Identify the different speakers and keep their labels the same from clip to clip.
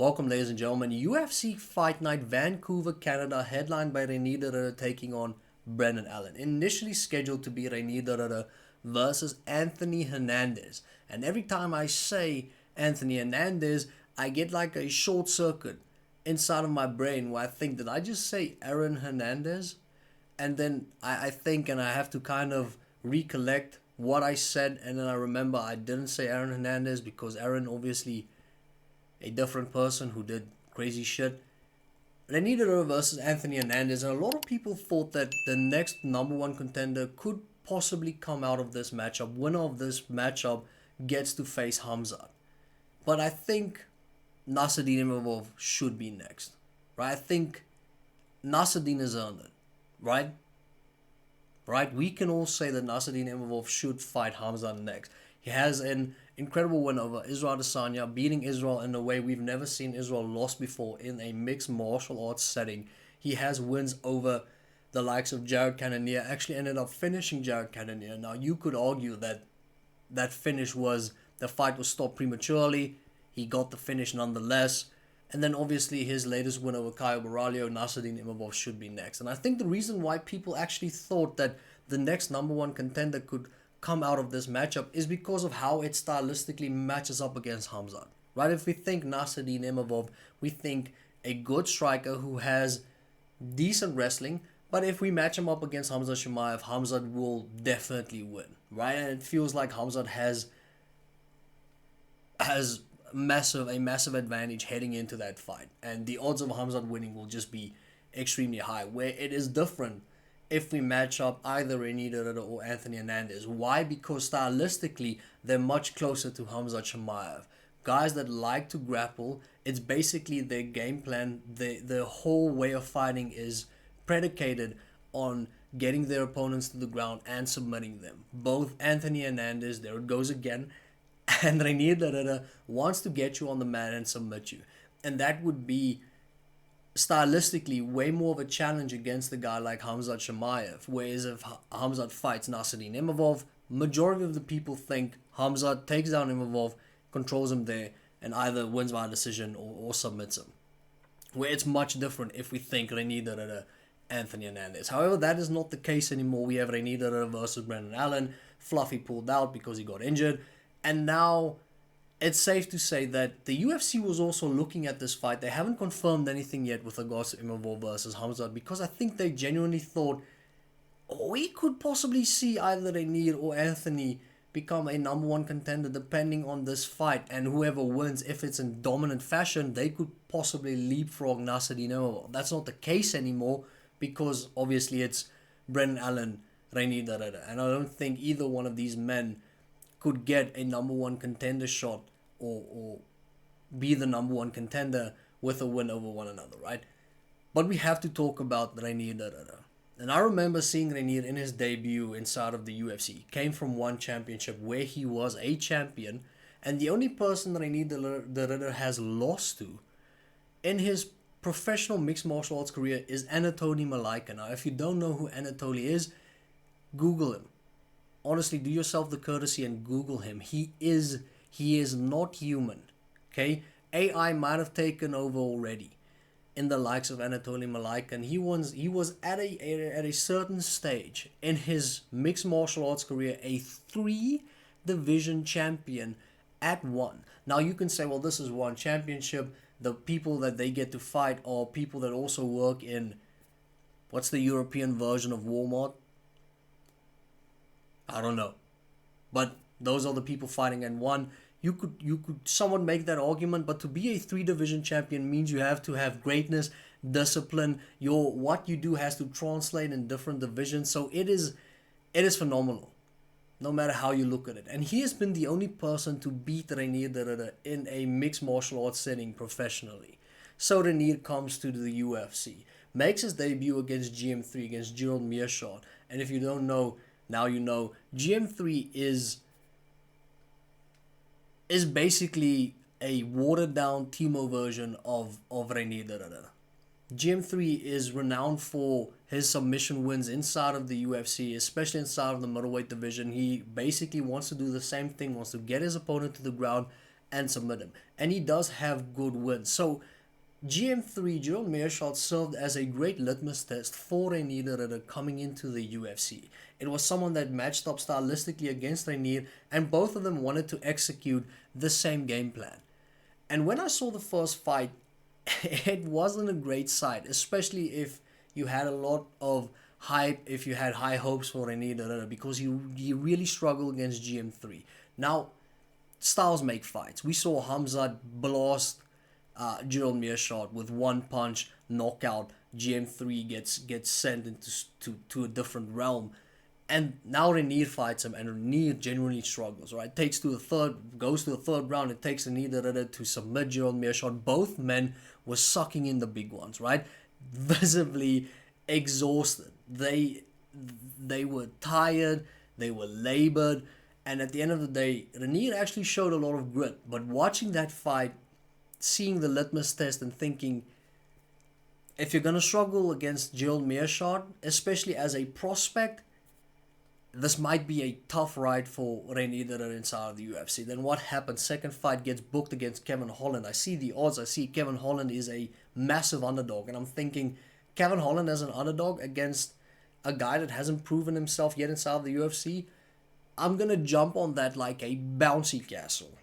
Speaker 1: Welcome, ladies and gentlemen. UFC Fight Night Vancouver, Canada, headlined by Reinier De Ridder taking on Brendan Allen. Initially scheduled to be Reinier De Ridder versus Anthony Hernandez. And every time I say Anthony Hernandez, I get like a short circuit inside of my brain where I think, did I just say Aaron Hernandez? And then I think and I have to kind of recollect what I said. And then I remember I didn't say Aaron Hernandez because Aaron obviously a different person who did crazy shit. Reinier De Ridder versus Anthony Hernandez, and a lot of people thought that the next number one contender could possibly come out of this matchup. Winner of this matchup gets to face Hamzat. But I think Nasruddin Imavov should be next. Right? I think Nasruddin has earned it. Right? Right? We can all say that Nasruddin Imavov should fight Hamzat next. He has an incredible win over Israel Adesanya, beating Israel in a way we've never seen Israel lost before in a mixed martial arts setting. He has wins over the likes of Jared Cannonier, actually ended up finishing Jared Cannonier. Now, you could argue that that finish was, the fight was stopped prematurely. He got the finish nonetheless. And then obviously his latest win over Caio Borralho, Nasruddin Imavov should be next. And I think the reason why people actually thought that the next number one contender could come out of this matchup is because of how it stylistically matches up against Hamzat. Right? If we think Nasruddin Imavov, we think a good striker who has decent wrestling, but if we match him up against Hamzat Chimaev, Hamzat will definitely win. Right? And it feels like Hamzat has a massive advantage heading into that fight. And the odds of Hamzat winning will just be extremely high. Where it is different if we match up either Reinier De Ridder or Anthony Hernandez. Why? Because stylistically, they're much closer to Hamzat Chimaev. Guys that like to grapple, it's basically their game plan. Their whole way of fighting is predicated on getting their opponents to the ground and submitting them. Both Anthony Hernandez, there it goes again, and Reinier De Ridder wants to get you on the mat and submit you. And that would be stylistically way more of a challenge against a guy like Hamzat Chimaev. Whereas if Hamzat fights Nasruddin Imavov, majority of the people think Hamzat takes down Imavov, controls him there, and either wins by decision or submits him. Where it's much different if we think Reinier De Ridder, Anthony Hernandez. However, that is not the case anymore. We have Reinier De Ridder versus Brendan Allen. Fluffy pulled out because he got injured. And now it's safe to say that the UFC was also looking at this fight. They haven't confirmed anything yet with regards to Imavov versus Hamzat because I think they genuinely thought we could possibly see either Reinier or Anthony become a number one contender depending on this fight, and whoever wins, if it's in dominant fashion, they could possibly leapfrog Nasruddin Imavov. That's not the case anymore because obviously it's Brendan Allen, Reinier De Ridder, and I don't think either one of these men could get a number one contender shot or be the number one contender with a win over one another, right? But we have to talk about Reinier De Ridder. And I remember seeing Reinier in his debut inside of the UFC. He came from one championship where he was a champion, and the only person Reinier De Ridder has lost to in his professional mixed martial arts career is Anatoly Malaika. Now, if you don't know who Anatoly is, Google him. Honestly, do yourself the courtesy and Google him. He is not human. Okay? AI might have taken over already in the likes of Anatoly Malaika, and he was at a certain stage in his mixed martial arts career a 3-division champion at one. Now you can say, well, this is one championship. The people that they get to fight are people that also work in, what's the European version of Walmart? I don't know. But those are the people fighting at one. You could somewhat make that argument, but to be a 3-division champion means you have to have greatness, discipline. What you do has to translate in different divisions. So it is phenomenal, no matter how you look at it. And he has been the only person to beat Reinier De Ridder in a mixed martial arts setting professionally. So Reinier comes to the UFC, makes his debut against GM3, against Gerald Meerschaert. And if you don't know, now you know. GM3 is basically a watered down Timo version of Reinier De Ridder. GM3 is renowned for his submission wins inside of the UFC, especially inside of the middleweight division. He basically wants to do the same thing, wants to get his opponent to the ground and submit him. And he does have good wins. So GM3, Gerald Meerschaert, served as a great litmus test for Reinier De Ridder coming into the UFC. It was someone that matched up stylistically against Reinier, and both of them wanted to execute the same game plan. And when I saw the first fight, it wasn't a great sight, especially if you had a lot of hype, if you had high hopes for Reinier De Ridder, because he really struggled against GM3. Now, styles make fights. We saw Hamzat blast Gerald Meerschaert with one punch knockout. GM3 gets sent into a different realm, and now Reinier fights him, and Reinier genuinely struggles. Right, goes to the third round. It takes Reinier De Ridder to submit Gerald Meerschaert. Both men were sucking in the big ones, right, visibly exhausted. They were tired. They were labored, and at the end of the day, Reinier actually showed a lot of grit. But watching that fight, seeing the litmus test and thinking, if you're going to struggle against Gerald Meerschaert, especially as a prospect, this might be a tough ride for Reinier De Ridder inside of the UFC. Then what happens? Second fight gets booked against Kevin Holland. I see the odds. I see Kevin Holland is a massive underdog. And I'm thinking, Kevin Holland as an underdog against a guy that hasn't proven himself yet inside of the UFC, I'm going to jump on that like a bouncy castle.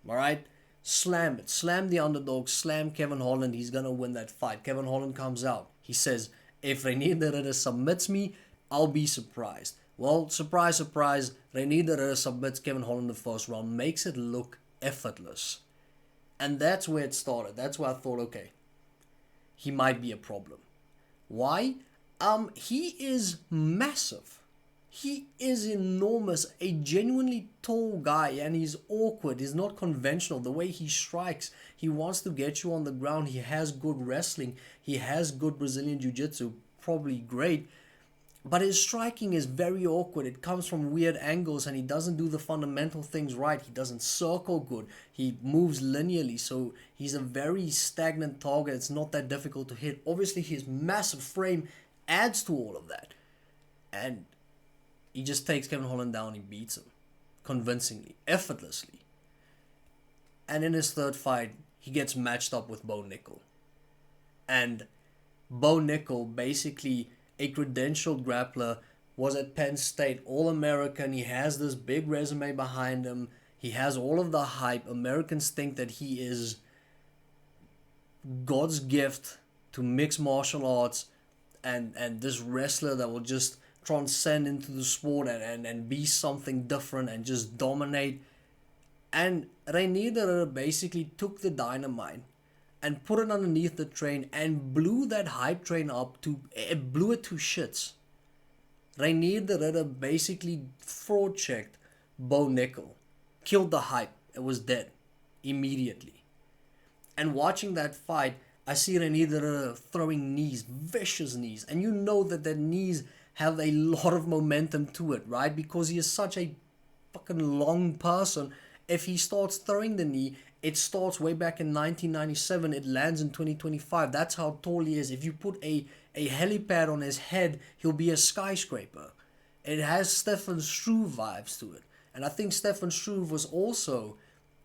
Speaker 1: All right? Slam it. Slam the underdog. Slam Kevin Holland. He's going to win that fight. Kevin Holland comes out. He says, if Reinier De Ridder submits me, I'll be surprised. Well, surprise, surprise, Reinier De Ridder submits Kevin Holland in the first round. Makes it look effortless. And that's where it started. That's where I thought, okay, he might be a problem. Why? He is massive. He is enormous, a genuinely tall guy, and he's awkward. He's not conventional. The way he strikes, he wants to get you on the ground. He has good wrestling. He has good Brazilian Jiu-Jitsu, probably great. But his striking is very awkward. It comes from weird angles, and he doesn't do the fundamental things right. He doesn't circle good. He moves linearly, so he's a very stagnant target. It's not that difficult to hit. Obviously, his massive frame adds to all of that. And he just takes Kevin Holland down. He beats him convincingly, effortlessly. And in his third fight, he gets matched up with Bo Nickal. And Bo Nickal, basically a credentialed grappler, was at Penn State, All-American. He has this big resume behind him. He has all of the hype. Americans think that he is God's gift to mixed martial arts, and this wrestler that will just transcend into the sport and be something different and just dominate. And Reinier De Ridder basically took the dynamite and put it underneath the train and blew that hype train up blew it to shits. Reinier De Ridder basically fraud checked Bo Nickal, killed the hype. It was dead immediately. And watching that fight, I see Reinier De Ridder throwing knees, vicious knees, and you know that the knees have a lot of momentum to it, right? Because he is such a fucking long person. If he starts throwing the knee, it starts way back in 1997. It lands in 2025. That's how tall he is. If you put a helipad on his head, he'll be a skyscraper. It has Stefan Struve vibes to it. And I think Stefan Struve was also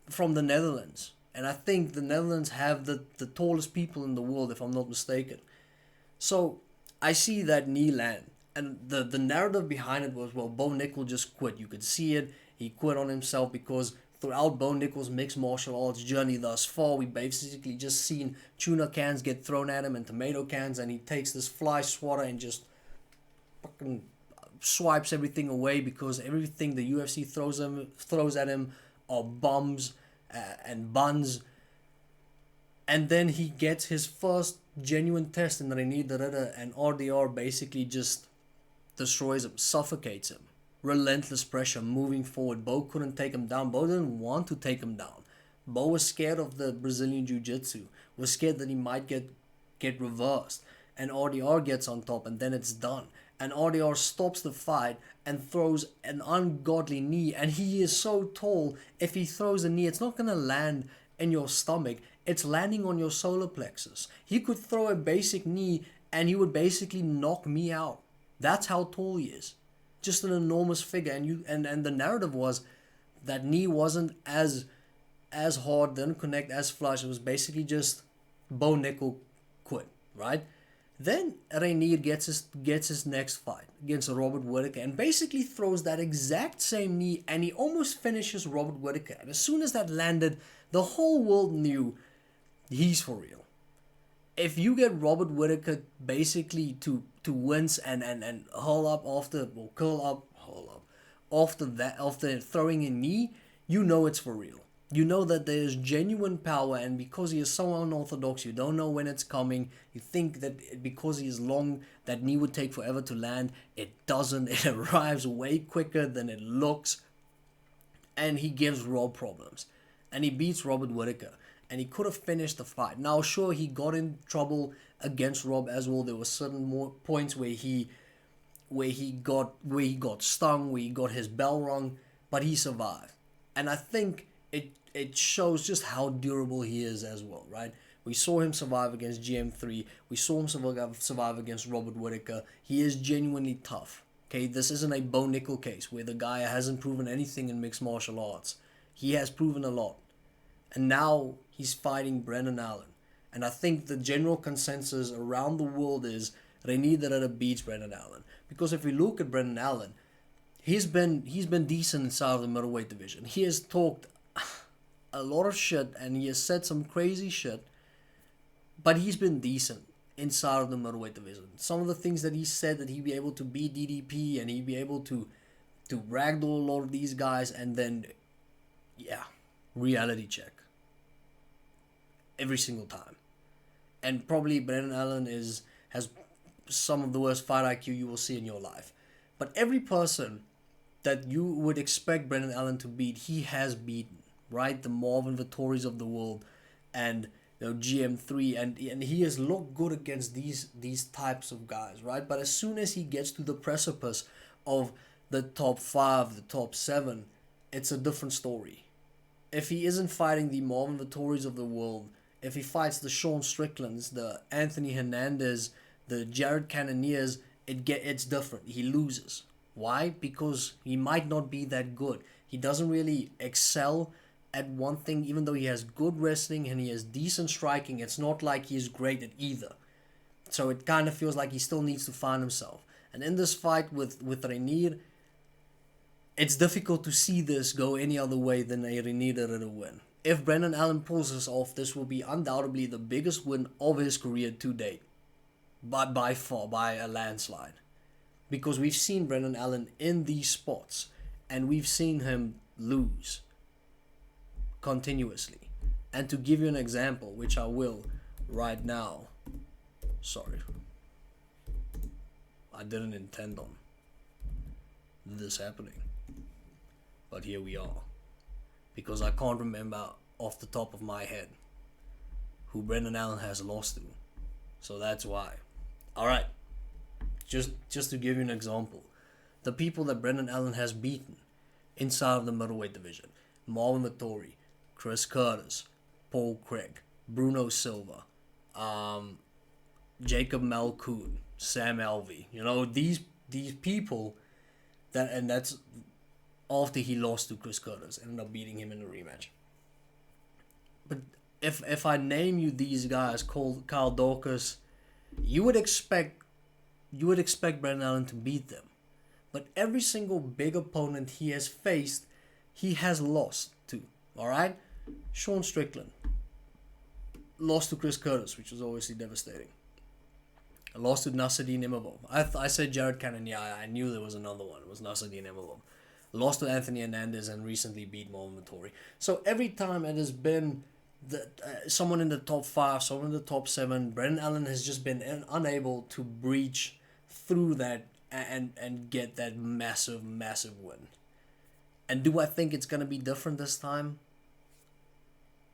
Speaker 1: from the Netherlands. And I think the Netherlands have the tallest people in the world, if I'm not mistaken. So I see that knee land. And the narrative behind it was, well, Bo Nickal just quit. You could see it. He quit on himself because throughout Bo Nickal's mixed martial arts journey thus far, we basically just seen tuna cans get thrown at him and tomato cans, and he takes this fly swatter and just fucking swipes everything away because everything the UFC throws at him are bombs and buns. And then he gets his first genuine test in Reinier De Ridder, and RDR basically just destroys him, suffocates him. Relentless pressure, moving forward. Bo couldn't take him down. Bo didn't want to take him down. Bo was scared of the Brazilian Jiu-Jitsu, was scared that he might get reversed. And RDR gets on top, and then it's done. And RDR stops the fight and throws an ungodly knee. And he is so tall, if he throws a knee, it's not going to land in your stomach. It's landing on your solar plexus. He could throw a basic knee, and he would basically knock me out. That's how tall he is. Just an enormous figure. And the narrative was that knee wasn't as as hard, didn't connect as flush. It was basically just Bo Nickal quit, right? Then Reinier gets his next fight against Robert Whittaker and basically throws that exact same knee, and he almost finishes Robert Whittaker. And as soon as that landed, the whole world knew he's for real. If you get Robert Whittaker basically to wince and curl up after throwing a knee, you know it's for real. You know that there's genuine power, and because he is so unorthodox, you don't know when it's coming. You think that because he is long, that knee would take forever to land. It doesn't. It arrives way quicker than it looks, and he gives Rob problems. And he beats Robert Whittaker, and he could have finished the fight. Now, sure, he got in trouble against Rob as well. There were certain more points where he got stung, where he got his bell rung, but he survived. And I think it shows just how durable he is as well, right? We saw him survive against GM3. We saw him survive against Robert Whittaker. He is genuinely tough. Okay, this isn't a Bo Nickal case where the guy hasn't proven anything in mixed martial arts. He has proven a lot. And now he's fighting Brendan Allen. And I think the general consensus around the world is Reinier De Ridder beats Brendan Allen. Because if we look at Brendan Allen, he's been decent inside of the middleweight division. He has talked a lot of shit and he has said some crazy shit, but he's been decent inside of the middleweight division. Some of the things that he said, that he'd be able to beat DDP and he'd be able to ragdoll a lot of these guys, and then reality check every single time. And probably Brendan Allen has some of the worst fight IQ you will see in your life. But every person that you would expect Brendan Allen to beat, he has beaten, right? The Marvin Vittoris of the world, and GM3, and he has looked good against these types of guys, right? But as soon as he gets to the precipice of the top 5, the top 7, it's a different story. If he isn't fighting the Marvin Vittoris of the world, if he fights the Sean Stricklands, the Anthony Hernandez, the Jared Cannoniers, it's different. He loses. Why? Because he might not be that good. He doesn't really excel at one thing, even though he has good wrestling and he has decent striking. It's not like he's great at either. So it kind of feels like he still needs to find himself. And in this fight with Reinier, it's difficult to see this go any other way than a Reinier De Ridder win. If Brendan Allen pulls this off, this will be undoubtedly the biggest win of his career to date. By far, by a landslide. Because we've seen Brendan Allen in these spots, and we've seen him lose continuously. And to give you an example, which I will right now. Sorry. I didn't intend on this happening. But here we are. Because I can't remember off the top of my head who Brendan Allen has lost to. So that's why. Alright. Just to give you an example. The people that Brendan Allen has beaten inside of the middleweight division. Marvin Vittori, Chris Curtis, Paul Craig, Bruno Silva, Jacob Malkoon, Sam Alvey. These people and that's after he lost to Chris Curtis, ended up beating him in a rematch. But if I name you these guys, Kyle Dawkins, you would expect Brendan Allen to beat them. But every single big opponent he has faced, he has lost to. Alright? Sean Strickland lost to Chris Curtis, which was obviously devastating. Lost to Nasruddin Imavov. I said Jared Cannonier. I knew there was another one. It was Nasruddin Imavov. Lost to Anthony Hernandez and recently beat Marvin Vittori. So every time it has been someone in the top 5, someone in the top 7, Brendan Allen has just been unable to breach through that and get that massive win. And do I think it's going to be different this time?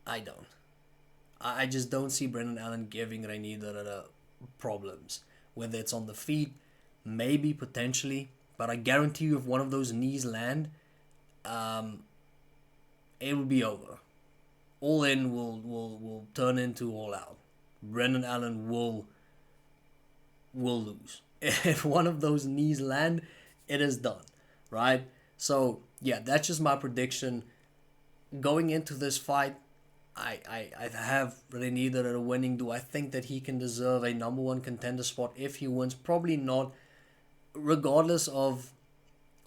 Speaker 1: I don't. I just don't see Brendan Allen giving Reinier De Ridder problems. Whether it's on the feet, maybe, potentially. But I guarantee you if one of those knees land, it will be over. All in will turn into all out. Brendan Allen will lose. If one of those knees land, it is done. Right? So, yeah, that's just my prediction. going into this fight, I have Reinier De Ridder winning. Do I think that he can deserve a number one contender spot if he wins? Probably not. Regardless of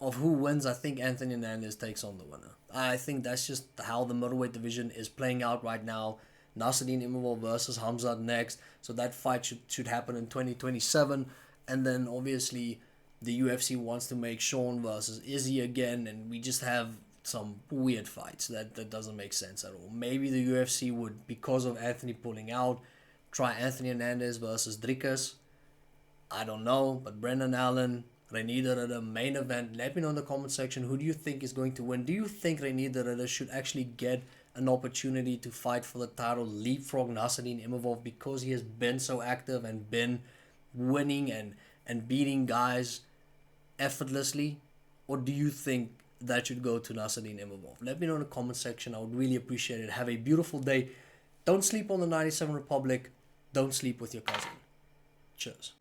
Speaker 1: who wins, I think Anthony Hernandez takes on the winner. I think that's just how the middleweight division is playing out right now. Nasruddin Imavov versus Hamzat next. So that fight should happen in 2027. And then obviously the UFC wants to make Sean versus Izzy again. And we just have some weird fights that doesn't make sense at all. Maybe the UFC would, because of Anthony pulling out, try Anthony Hernandez versus Dricus. I don't know. But Brendan Allen, Reinier De Ridder, main event. Let me know in the comment section, who do you think is going to win? Do you think Reinier De Ridder should actually get an opportunity to fight for the title, leapfrog Nasruddin Imavov, because he has been so active and been winning and beating guys effortlessly? Or do you think that should go to Nasruddin Imavov? Let me know in the comment section. I would really appreciate it. Have a beautiful day. Don't sleep on the 97 Republic. Don't sleep with your cousin. Cheers.